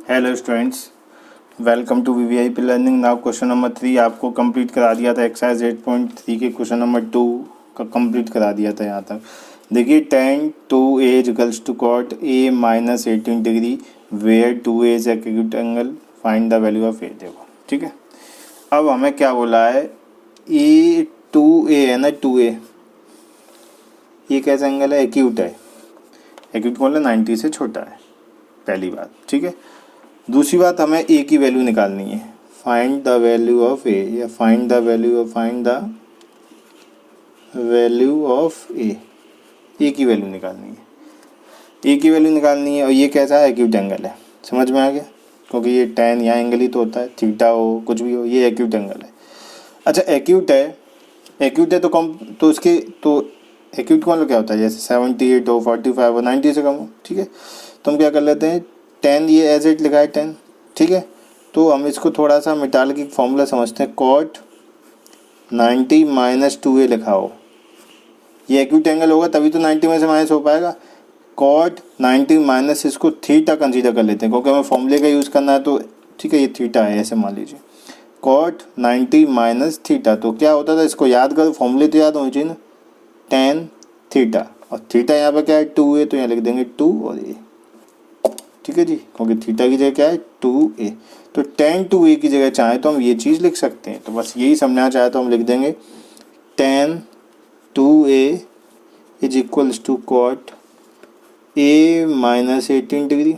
Hello students, welcome to VVIP learning. Now question number 3 आपको complete करा दिया था। एक्सरसाइज 8.3 के क्वेश्चन नंबर 2 का कंप्लीट करा दिया था यहाँ तक। देखिए tan 2a equals to cot a minus 18 degree where 2a is acute angle, find the value of a। देखो ठीक है, अब हमें क्या बोला है, ए 2a है ना, 2a ये कैसा एंगल है, एक्यूट है। एक्यूट कौन है, 90 से छोटा है, पहली बात। ठीक है, दूसरी बात हमें ए की वैल्यू निकालनी है। फाइंड द वैल्यू ऑफ ए या फाइंड द वैल्यू ऑफ ए की वैल्यू निकालनी है। ए की वैल्यू निकालनी है और ये कैसा है, एक्यूट एंगल है। समझ में आ गया, क्योंकि ये tan या एंगल ही तो होता है, थीटा हो कुछ भी हो, ये एक्यूट एंगल है। अच्छा एक्यूट है तो कम, तो इसके तो एक्यूट कौन क्या होता है, जैसे 78 हो, 45 हो, 90 से कम हो। ठीक है, तो हम क्या कर लेते हैं, 10 ये एज इट लिखा है 10। ठीक है, तो हम इसको थोड़ा सा मिटा के फॉर्मूला समझते हैं। cot 90 माइनस 2a लिखा हो, ये एक्यूट एंगल होगा तभी तो 90 में से माइनस हो पाएगा। cot 90 माइनस इसको थीटा कंसीडर कर लेते हैं, क्योंकि हमें फॉर्मूले का यूज़ करना है। तो ठीक है, ये थीटा है, ऐसे मान लीजिए cot 90 माइनस थीटा। तो क्या होता था, इसको याद करो, फॉर्मूले तो याद होनी चाहिए ना, tan थीटा, और थीटा यहाँ पर क्या है 2a, तो यहाँ लिख देंगे 2 और a। ठीक है जी, क्योंकि थीटा की जगह क्या है 2a, तो tan 2a की जगह चाहे तो हम ये चीज़ लिख सकते हैं। तो बस यही समझना चाहे तो हम लिख देंगे tan 2a is equals to cot a minus 18 degree.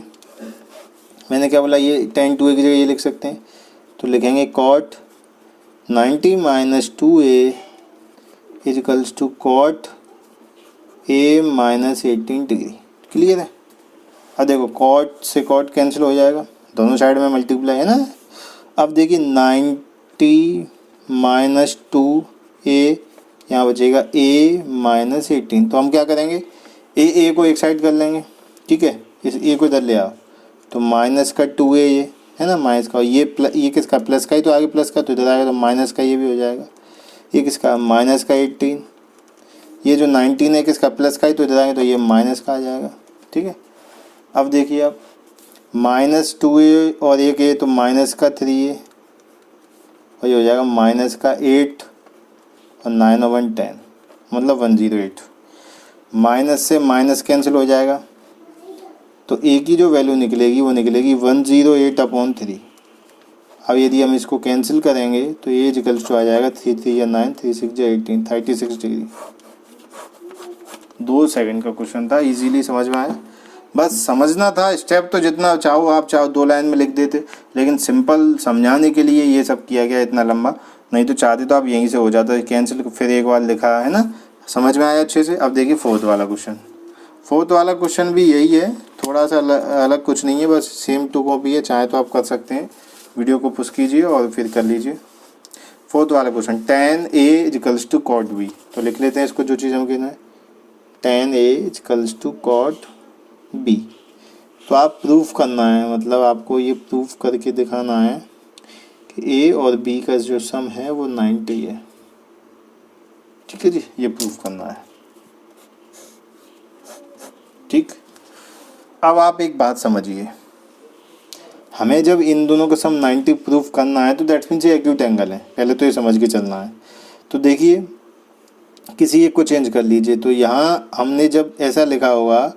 मैंने क्या बोला, ये tan 2a की जगह ये लिख सकते हैं, तो लिखेंगे cot 90 minus 2a is equals to cot a minus 18 degree. Clear है। अब देखो cot से cot कैंसिल हो जाएगा, दोनों साइड में मल्टीप्लाई है ना। अब देखिए 90 माइनस 2a, यहाँ बचेगा a माइनस 18। तो हम क्या करेंगे, ए को एक साइड कर लेंगे। ठीक है, इस ए को इधर ले आओ, तो माइनस का 2a ये है ना, माइनस का ये किसका, प्लस का ही तो आगे, प्लस का तो इधर आएगा, तो माइनस का ये भी हो जाएगा। ये किसका, माइनस का 18। ये जो 19 है किसका, प्लस का ही तो इधर आएगा, तो ये माइनस का आ जाएगा। ठीक है, अब देखिए आप माइनस 2a और एक ए, तो माइनस का 3a, और ये हो जाएगा माइनस का 8 और 9 और 1 10, मतलब 108। माइनस से माइनस कैंसिल हो जाएगा, तो ए की जो वैल्यू निकलेगी वो निकलेगी 108/3। अब यदि हम इसको कैंसिल करेंगे तो ए इक्वल्स टू आ जाएगा 3 3 या 9, 3 6 या 18, 36 डिग्री। 2 सेकंड का क्वेश्चन था, इजीली समझ में आया। बस समझना था, स्टेप तो जितना चाहो आप 2 लाइन में लिख देते, लेकिन सिंपल समझाने के लिए ये सब किया गया इतना लंबा। नहीं तो चाहते तो आप यहीं से हो जाता है कैंसिल, फिर एक बार लिखा है ना। समझ में आया अच्छे से। अब देखिए फोर्थ वाला क्वेश्चन भी यही है, थोड़ा सा अलग कुछ नहीं है, बस सेम टू कॉपी है। चाहे तो आप कर सकते हैं, वीडियो को पुश कीजिए और फिर कर लीजिए। फोर्थ वाला question, tan a equals to cot b। तो लिख लेते हैं इसको, जो चीज़ हम कहना है, tan a equals to cot b। तो आप प्रूफ करना है, मतलब आपको ये प्रूफ करके दिखाना है कि a और b का जो सम है वो 90 है। ठीक है जी, ये प्रूफ करना है। ठीक, अब आप एक बात समझिए, हमें जब इन दोनों का सम 90 प्रूफ करना है तो दैट मीन्स ये एक्यूट एंगल है, पहले तो ये समझ के चलना है। तो देखिए किसी एक को चेंज कर लीजिए, तो यहाँ हमने जब ऐसा लिखा होगा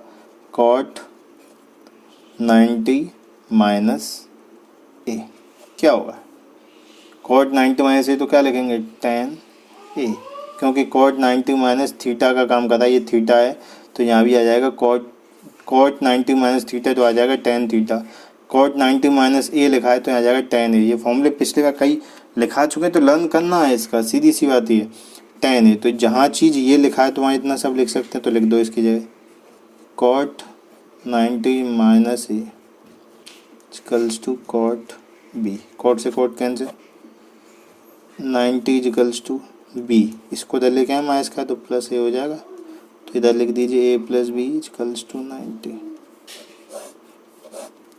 cot 90 माइनस a, क्या होगा, cot 90 माइनस a, तो क्या लिखेंगे tan a, क्योंकि cot 90 माइनस थीटा का काम कर रहा है, ये थीटा है, तो यहाँ भी आ जाएगा cot 90 माइनस थीटा, तो आ जाएगा tan theta. cot 90 minus a लिखा है तो यहाँ आ जाएगा tan a। ये फॉर्मूले पिछले बार कई लिखा चुके हैं, तो लर्न करना है इसका, सीधी सी बात ये tan a। तो जहाँ चीज़ ये लिखा है तो वहाँ इतना सब लिख सकते हैं, तो लिख दो इसकी जगह cot 90 minus a equals to cot b। cot से cot cancel, 90 equals to b, इसको इधर लेके आए माइनस का, तो प्लस a हो जाएगा, तो इधर लिख दीजिए a plus B equals to 90।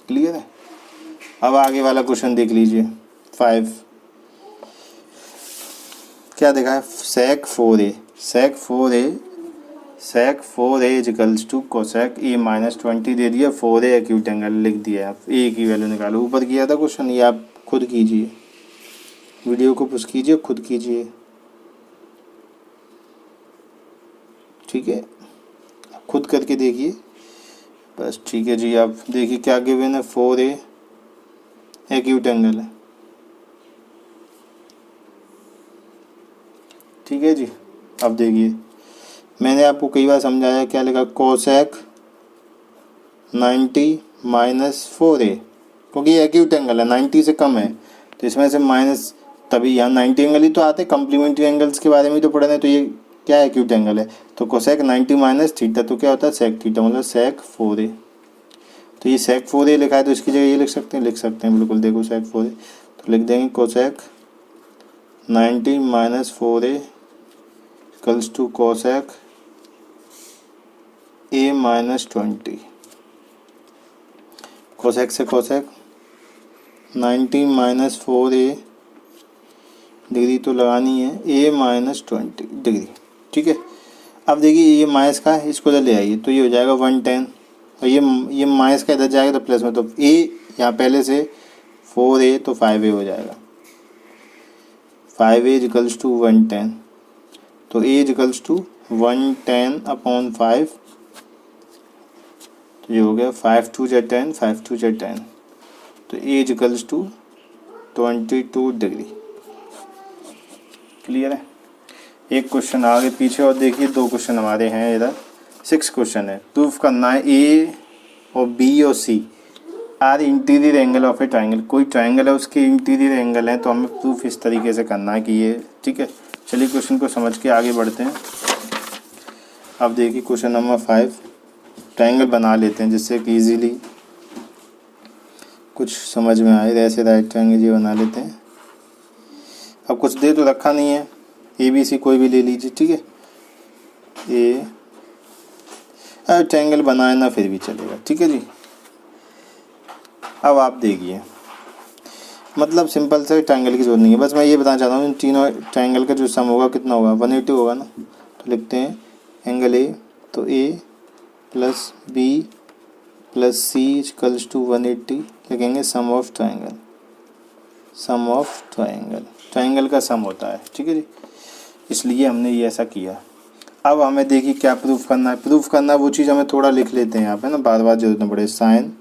Clear है। अब आगे वाला क्वेश्चन देख लीजिए 5। क्या देखा है, sec 4a sec 4a equals to cosec a minus 20 दे दिया, 4a एक्यूट एंगल लिख दिया। आप a की वैल्यू निकालो, ऊपर किया था क्वेश्चन, ये आप खुद कीजिए, वीडियो को पुश कीजिए, खुद कीजिए, ठीक है, खुद करके देखिए बस। ठीक है जी, आप देखिए क्या गिवन है, 4a एक्यूट एंगल है, ठीक है जी। अब देखिए मैंने आपको कई बार समझाया, क्या लिखा, कोसेक 90 माइनस 4a, क्योंकि ये एक्यूट एंगल है, 90 से कम है, तो इसमें से माइनस, तभी यहाँ 90 एंगल ही तो आते, कम्प्लीमेंट्री एंगल्स के बारे में तो पढ़े हैं, तो ये क्या है, एक्यूट एंगल है। तो कोसेक 90 माइनस थीटा, तो क्या होता है, सेक थीटा, मतलब सेक 4a। तो ये सेक 4a लिखा है, तो इसकी जगह ये लिख सकते हैं, बिल्कुल, देखो सेक 4a, तो लिख देंगे cosec 90 minus 4a equals to cosec a minus 20। Cosec से कोसेक 90 माइनस 4a डिग्री तो लगानी है, a माइनस 20 डिग्री, ठीक है। अब देखिए ये माइनस का है, इसको इधर ले आइए, तो ये हो जाएगा 110, और ये माइनस का इधर जाएगा तो प्लस में, तो a यहाँ पहले से 4a तो 5a हो जाएगा, 5a इक्वल्स टू 110, तो a इक्वल्स टू 110/5, तो ये हो गया 5 2 जा 10, 5 2 जा 10, तो a equals to 22 degree. Clear है। एक क्वेश्चन आगे पीछे और देखिए, 2 क्वेश्चन हमारे हैं इधर, 6 क्वेश्चन है। प्रूफ करना है a और b और c are interior angle of a triangle, कोई ट्राइंगल है उसके इंटीरियर एंगल है, तो हमें प्रूफ इस तरीके से करना है कि ये, ठीक है। चलिए क्वेश्चन को समझ के आगे बढ़ते हैं। अब देखिए क्वेश्चन नंबर 5, ट्राइंगल बना लेते हैं जिससे कि इजीली कुछ समझ में आए। ऐसे राइट ट्राइंगल ये बना लेते हैं। अब कुछ दे तो रखा नहीं है, ABC कोई भी ले लीजिए, ठीक है। ट्राइंगल बनाए ना फिर भी चलेगा, ठीक है जी। अब आप देखिए, मतलब सिंपल से ट्राइंगल की जरूरत नहीं है, बस मैं ये बताना चाहता हूँ इन तीनों ट्राइंगल का जो सम होगा कितना होगा, 180 होगा ना। तो लिखते हैं एंगल A, तो A plus B plus C equals to 180, लिखेंगे sum of triangle, sum of triangle, triangle का सम होता है, ठीक है जी, इसलिए हमने ये ऐसा किया। अब हमें देखिए क्या प्रूफ करना है। प्रूफ करना है वो चीज़ हमें थोड़ा लिख लेते हैं यहाँ पे ना, बार बार जरूरत न पड़े। Sine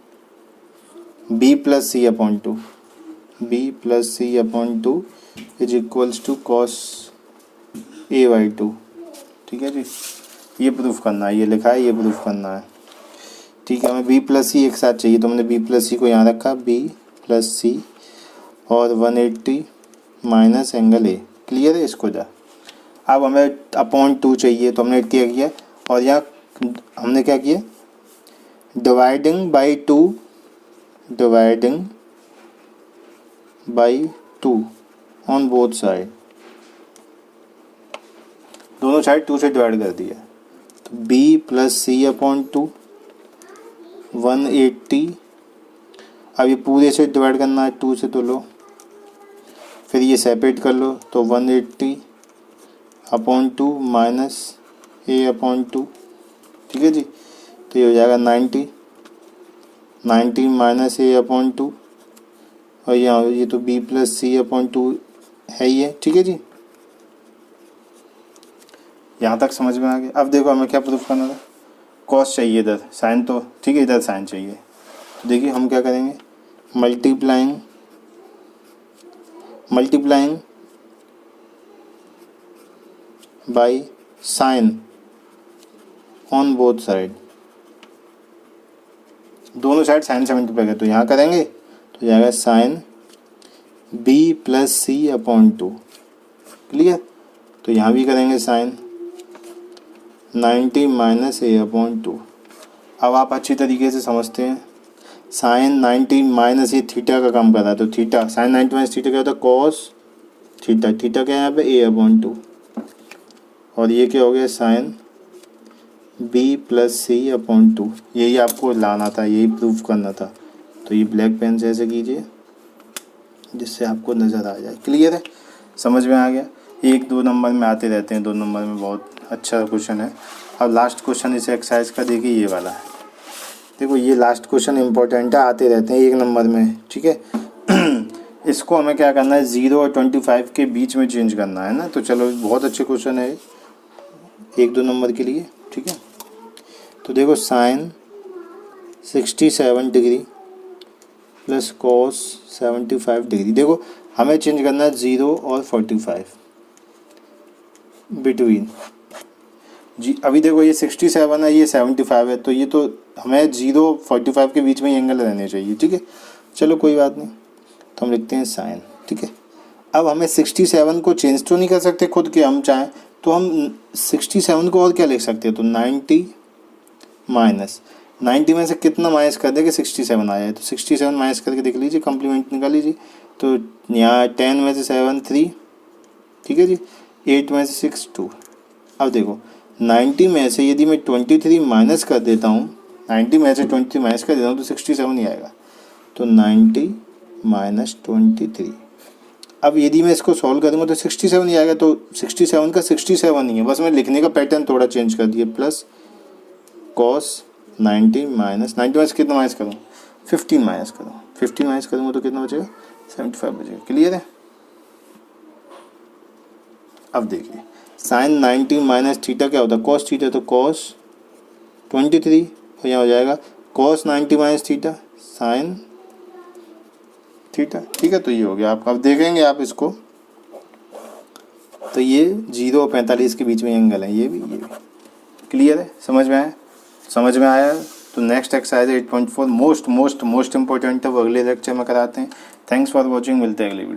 B plus C upon 2, B plus C upon 2 is equals to cos A/2, ठीक है जी। ये प्रूफ करना है, ये लिखा है, ये प्रूफ करना है, ठीक है। हमें B प्लस C एक साथ चाहिए, तो हमने B प्लस C को यहाँ रखा, B प्लस C और 180 माइनस एंगल A। क्लियर है, इसको जा। अब हमें अपॉन 2 चाहिए, तो हमने क्या किया, और यहाँ हमने क्या किया, dividing by 2, dividing by 2 on both side, दोनों साइड 2 से डिवाइड कर दिया। तो B प्लस C अपॉन 2 180, अब ये पूरे से डिवाइड करना है 2 से, तो लो, फिर ये सेपरेट कर लो, तो 180 अपॉन 2 माइनस A अपॉन 2, ठीक है जी। तो ये हो जाएगा 90 माइनस A अपॉन 2, और यहाँ ये तो B प्लस C अपॉन 2 है ही है, ठीक है जी। यहाँ तक समझ में आ गया। अब देखो हमें क्या प्रूफ करना था, कॉस चाहिए इधर, साइन तो ठीक है, इधर साइन चाहिए। तो देखिए हम क्या करेंगे, multiplying by sine on both side, दोनों साइड साइन से मल्टीप्लाई करें, तो यहाँ करेंगे तो जाएगा sine B plus C upon 2, clear. तो यहाँ भी करेंगे साइन 90 माइनस A अपॉन 2। अब आप अच्छी तरीके से समझते हैं, साइन 90 माइनस ये थीटा का काम कर रहा है, तो थीटा साइन 90 माइनस थीटा क्या होता है, कॉस थीटा, थीटा क्या है यहाँ पे A अपॉन 2, और ये क्या हो गया, sine B plus C upon 2। यही आपको लाना था, यही प्रूफ करना था। तो ये ब्लैक पेन से ऐसे कीजिए जिससे आपको नज़र आ जाए। क्लियर है, समझ में आ गया। 1-2 नंबर में आते रहते हैं, 2 नंबर में बहुत अच्छा क्वेश्चन है। अब लास्ट क्वेश्चन इस एक्सरसाइज का देखिए ये वाला है। देखो ये लास्ट क्वेश्चन इंपॉर्टेंट है, आते रहते हैं 1 नंबर में, ठीक है। इसको हमें क्या करना है, 0 और 25 के बीच में चेंज करना है ना। तो चलो बहुत अच्छे क्वेश्चन है 1-2 नंबर के लिए, ठीक है। तो देखो sine 67 degree plus cos 75 degree. देखो हमें चेंज करना है 0 और 45 बिटवीन जी। अभी देखो ये 67 है, ये 75 है, तो ये तो हमें 0 45 के बीच में एंगल रहने चाहिए, ठीक है। चलो कोई बात नहीं, तो हम लिखते हैं साइन, ठीक है। अब हमें 67 को चेंज तो नहीं कर सकते खुद के, हम चाहें तो हम 67 को और क्या लिख सकते हैं, तो 90 माइनस 90 में से कितना माइनस कर देंगे, 67 आया है, तो 67 माइनस करके देख लीजिए, कंप्लीमेंट निकाल लीजिए। तो यहाँ 10 में से 7 3, ठीक है जी, 8 में से 6 2। अब देखो 90 में से यदि मैं 23 माइनस कर देता हूँ, 90 में से 23 माइनस कर देता हूँ तो 67 ही आएगा। तो 90 माइनस 23। अब यदि मैं इसको सॉल्व करूँगा तो 67 ही आएगा। तो 67 का 67 ही है, बस मैं लिखने का पैटर्न थोड़ा चेंज कर दिया। प्लस कॉस 90 माइनस 90 में से कितना माइनस करूँ, 15 माइनस करूँ, 15 माइनस करूँगा तो कितना बचेगा, 75 बचेगा। क्लियर है। अब देखिए साइन 90 माइनस थीटा क्या होता है, कॉस थीटा, तो कॉस 23 और यहाँ हो जाएगा cos 90 minus theta sine theta, ठीक है। तो ये हो गया आपका। अब देखेंगे आप इसको, तो ये 0 और 45 के बीच में एंगल है, ये भी क्लियर है, समझ में आया। समझ में आया तो नेक्स्ट एक्सरसाइज 8.4 मोस्ट इंपॉर्टेंट है, वो अगले लेक्चर में कराते हैं। थैंक्स फॉर वॉचिंग, मिलते हैं अगले वीडियो।